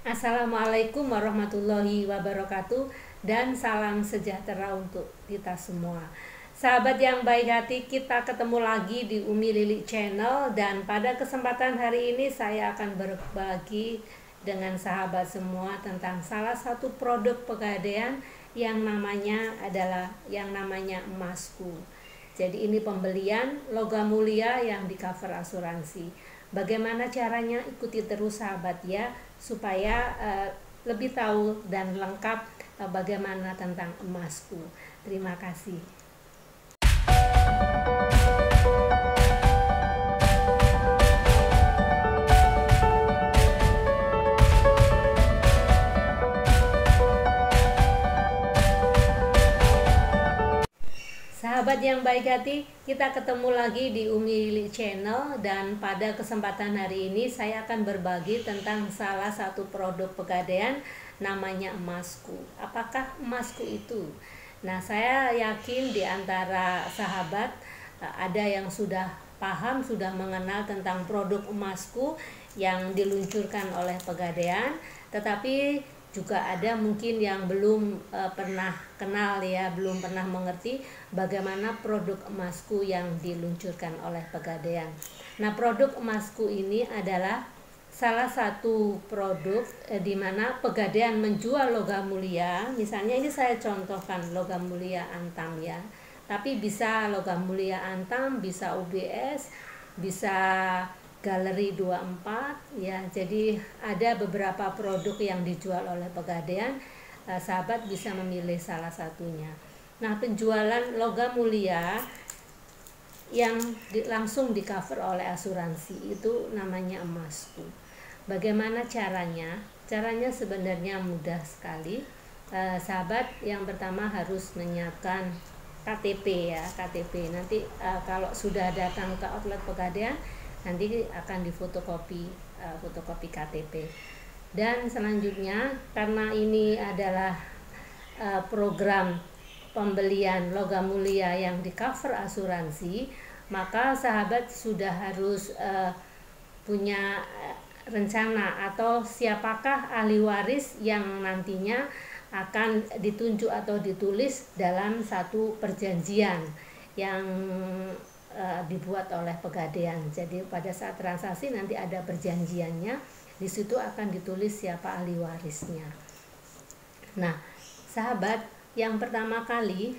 Assalamualaikum warahmatullahi wabarakatuh dan salam sejahtera untuk kita semua. Sahabat yang baik hati, kita ketemu lagi di Umi Lili Channel dan pada kesempatan hari ini saya akan berbagi dengan sahabat semua tentang salah satu produk pegadaian yang namanya emasku. Jadi ini pembelian logam mulia yang di cover asuransi. Bagaimana caranya? Ikuti terus sahabat ya, supaya lebih tahu dan lengkap bagaimana tentang emasku. Terima kasih. Sahabat yang baik hati, kita ketemu lagi di Umi Lili Channel dan pada kesempatan hari ini saya akan berbagi tentang salah satu produk pegadaian namanya emasku. Apakah emasku itu? Nah, saya yakin di antara sahabat ada yang sudah paham, sudah mengenal tentang produk emasku yang diluncurkan oleh pegadaian, tetapi juga ada mungkin yang belum pernah kenal ya, belum pernah mengerti bagaimana produk emasku yang diluncurkan oleh pegadaian. Nah, produk emasku ini adalah salah satu produk di mana pegadaian menjual logam mulia. Misalnya ini saya contohkan logam mulia antam ya, tapi bisa logam mulia antam, bisa UBS, bisa Galeri 24 ya. Jadi ada beberapa produk yang dijual oleh pegadaian, sahabat bisa memilih salah satunya. Nah, penjualan logam mulia yang langsung di cover oleh asuransi itu namanya emasku. Bagaimana caranya? Caranya sebenarnya mudah sekali. Sahabat yang pertama harus menyiapkan KTP ya, KTP. Nanti kalau sudah datang ke outlet pegadaian, nanti akan difotokopi fotokopi KTP. Dan selanjutnya, karena ini adalah program pembelian logam mulia yang di cover asuransi, maka sahabat sudah harus punya rencana atau siapakah ahli waris yang nantinya akan ditunjuk atau ditulis dalam satu perjanjian yang dibuat oleh pegadaian. Jadi pada saat transaksi nanti ada perjanjiannya, di situ akan ditulis siapa ahli warisnya. Nah, sahabat, yang pertama kali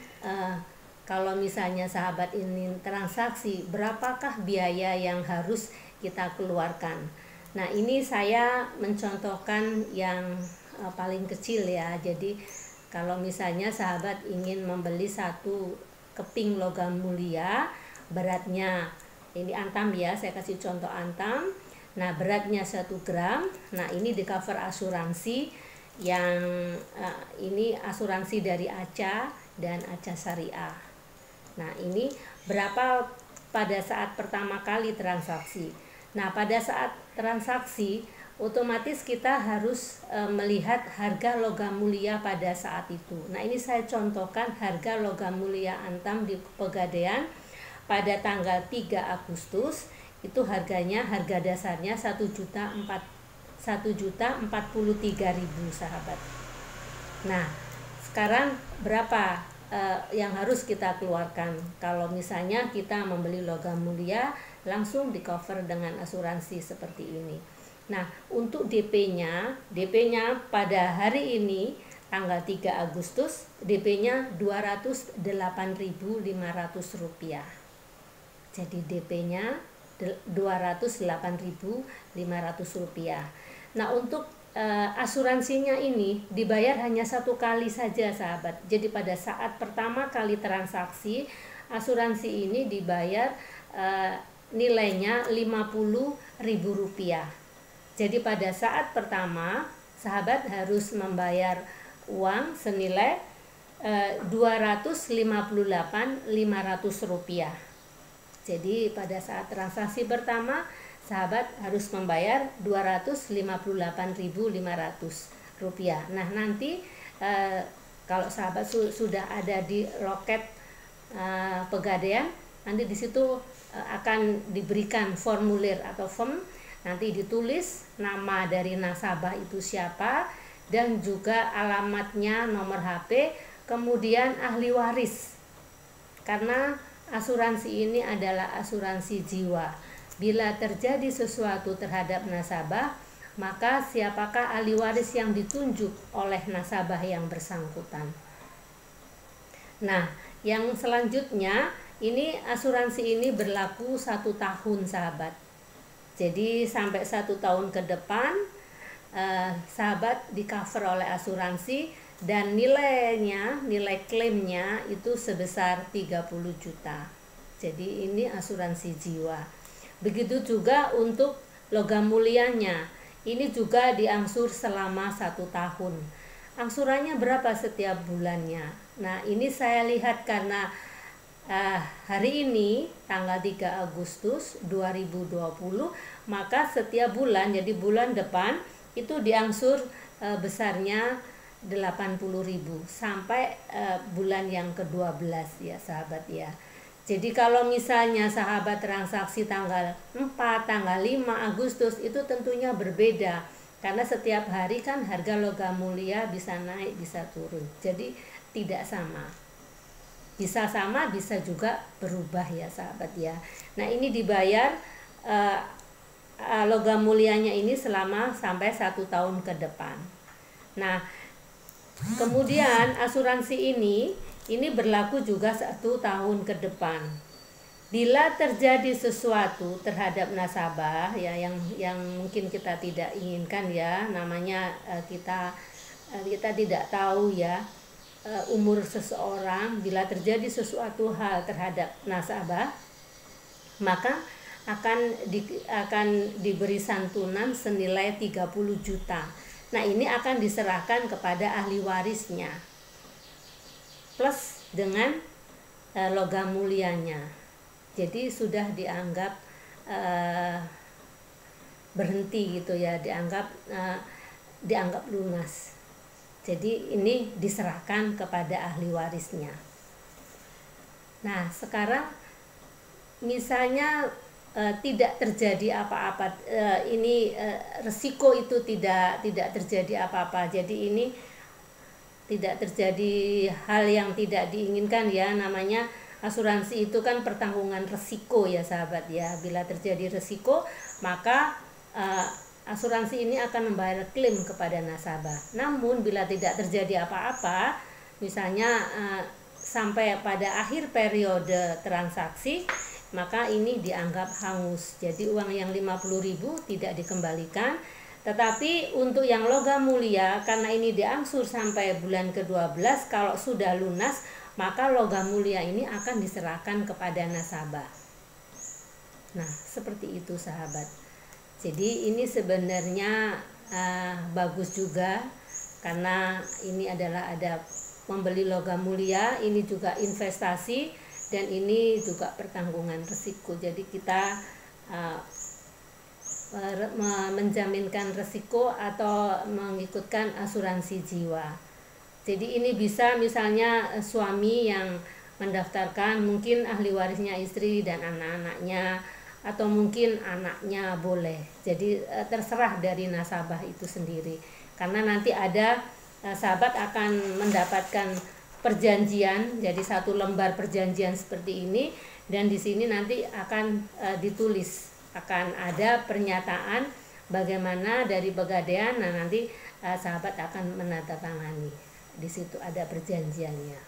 kalau misalnya sahabat ini transaksi, berapakah biaya yang harus kita keluarkan? Nah, ini saya mencontohkan yang paling kecil ya. Jadi kalau misalnya sahabat ingin membeli satu keping logam mulia, beratnya ini antam ya, saya kasih contoh antam. Nah, beratnya 1 gram. Nah, ini di cover asuransi yang ini asuransi dari ACA dan ACA Syariah. Nah, ini berapa pada saat pertama kali transaksi. Nah, pada saat transaksi otomatis kita harus melihat harga logam mulia pada saat itu. Nah, ini saya contohkan harga logam mulia antam di pegadaian pada tanggal 3 Agustus itu harga dasarnya 1.043.000 sahabat. Nah, sekarang berapa yang harus kita keluarkan kalau misalnya kita membeli logam mulia langsung di cover dengan asuransi seperti ini. Nah, untuk DP-nya pada hari ini tanggal 3 Agustus DP-nya Rp208.500. Jadi DP-nya Rp208.500. Nah, untuk asuransinya ini dibayar hanya 1 kali saja sahabat. Jadi pada saat pertama kali transaksi, asuransi ini dibayar nilainya Rp50.000. Jadi pada saat pertama sahabat harus membayar uang senilai Rp258.500. Jadi pada saat transaksi pertama sahabat harus membayar Rp258.500. Nah, nanti kalau sahabat sudah ada di loket pegadaian, nanti di situ akan diberikan formulir atau form Nanti ditulis nama dari nasabah itu siapa dan juga alamatnya, nomor HP, kemudian ahli waris. Karena asuransi ini adalah asuransi jiwa. Bila terjadi sesuatu terhadap nasabah, maka siapakah ahli waris yang ditunjuk oleh nasabah yang bersangkutan. Nah, yang selanjutnya ini asuransi ini berlaku 1 tahun sahabat. Jadi sampai 1 tahun ke depan sahabat di cover oleh asuransi dan nilai klaimnya itu sebesar 30 juta. Jadi ini asuransi jiwa. Begitu juga untuk logam mulianya. Ini juga diangsur selama 1 tahun. Angsurannya berapa setiap bulannya? Nah, ini saya lihat karena hari ini tanggal 3 Agustus 2020, maka setiap bulan, jadi bulan depan itu diangsur besarnya 80.000 sampai bulan yang ke-12 ya sahabat ya. Jadi kalau misalnya sahabat transaksi tanggal 4, tanggal 5 Agustus itu tentunya berbeda. Karena setiap hari kan harga logam mulia bisa naik, bisa turun. Jadi tidak sama. Bisa sama, bisa juga berubah ya sahabat ya. Nah, ini dibayar logam mulianya ini selama sampai 1 tahun ke depan. Nah, kemudian asuransi ini berlaku juga 1 tahun ke depan. Bila terjadi sesuatu terhadap nasabah ya yang mungkin kita tidak inginkan ya, namanya kita tidak tahu ya umur seseorang. Bila terjadi sesuatu hal terhadap nasabah, maka akan diberi santunan senilai 30 juta. Nah, ini akan diserahkan kepada ahli warisnya plus dengan logam mulianya. Jadi sudah dianggap berhenti gitu ya, dianggap lunas. Jadi ini diserahkan kepada ahli warisnya. Nah, sekarang misalnya tidak terjadi apa-apa, resiko itu tidak terjadi apa-apa. Jadi ini tidak terjadi hal yang tidak diinginkan ya, namanya asuransi itu kan pertanggungan resiko ya sahabat ya. Bila terjadi resiko, maka asuransi ini akan membayar klaim kepada nasabah. Namun bila tidak terjadi apa-apa, misalnya sampai pada akhir periode transaksi, maka ini dianggap hangus. Jadi uang yang 50.000 tidak dikembalikan. Tetapi untuk yang logam mulia, karena ini diangsur sampai bulan ke-12, kalau sudah lunas, maka logam mulia ini akan diserahkan kepada nasabah. Nah, seperti itu sahabat. Jadi ini sebenarnya bagus juga, karena ini adalah ada membeli logam mulia, ini juga investasi, dan ini juga pertanggungan risiko. Jadi kita menjaminkan risiko atau mengikutkan asuransi jiwa. Jadi ini bisa misalnya suami yang mendaftarkan, mungkin ahli warisnya istri dan anak-anaknya, atau mungkin anaknya boleh. Jadi terserah dari nasabah itu sendiri. Karena nanti ada sahabat akan mendapatkan perjanjian, jadi 1 lembar perjanjian seperti ini, dan di sini nanti akan ditulis, akan ada pernyataan bagaimana dari Pegadaian. Nah, nanti sahabat akan menandatangani. Di situ ada perjanjiannya.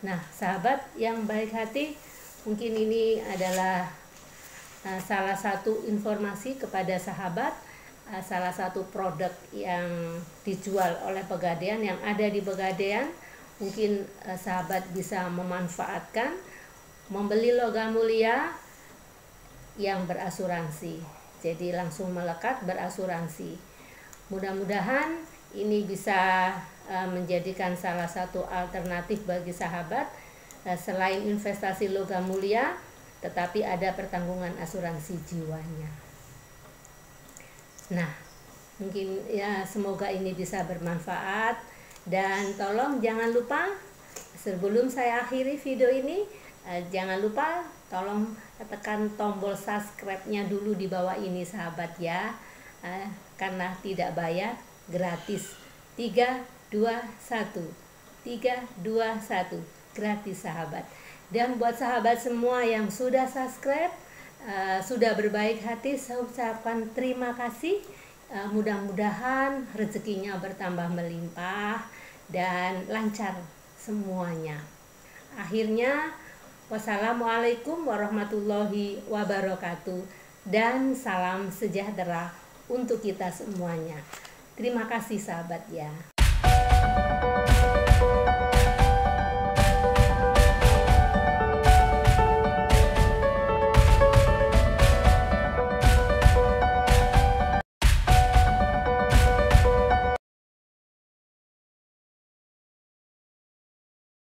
Nah, sahabat yang baik hati, mungkin ini adalah salah satu informasi kepada sahabat, salah satu produk yang dijual oleh Pegadaian, yang ada di Pegadaian. Mungkin sahabat bisa memanfaatkan membeli logam mulia yang berasuransi. Jadi langsung melekat berasuransi. Mudah-mudahan ini bisa menjadikan salah satu alternatif bagi sahabat, selain investasi logam mulia, tetapi ada pertanggungan asuransi jiwanya. Nah, mungkin ya semoga ini bisa bermanfaat. Dan tolong jangan lupa, sebelum saya akhiri video ini, jangan lupa tolong tekan tombol subscribe-nya dulu di bawah ini sahabat ya. Karena tidak bayar, gratis. 3, 2, 1. 3, 2, 1. Gratis sahabat. Dan buat sahabat semua yang sudah subscribe, sudah berbaik hati, saya ucapkan terima kasih. Mudah-mudahan rezekinya bertambah melimpah dan lancar semuanya. Akhirnya, wassalamualaikum warahmatullahi wabarakatuh dan salam sejahtera untuk kita semuanya. Terima kasih sahabat ya.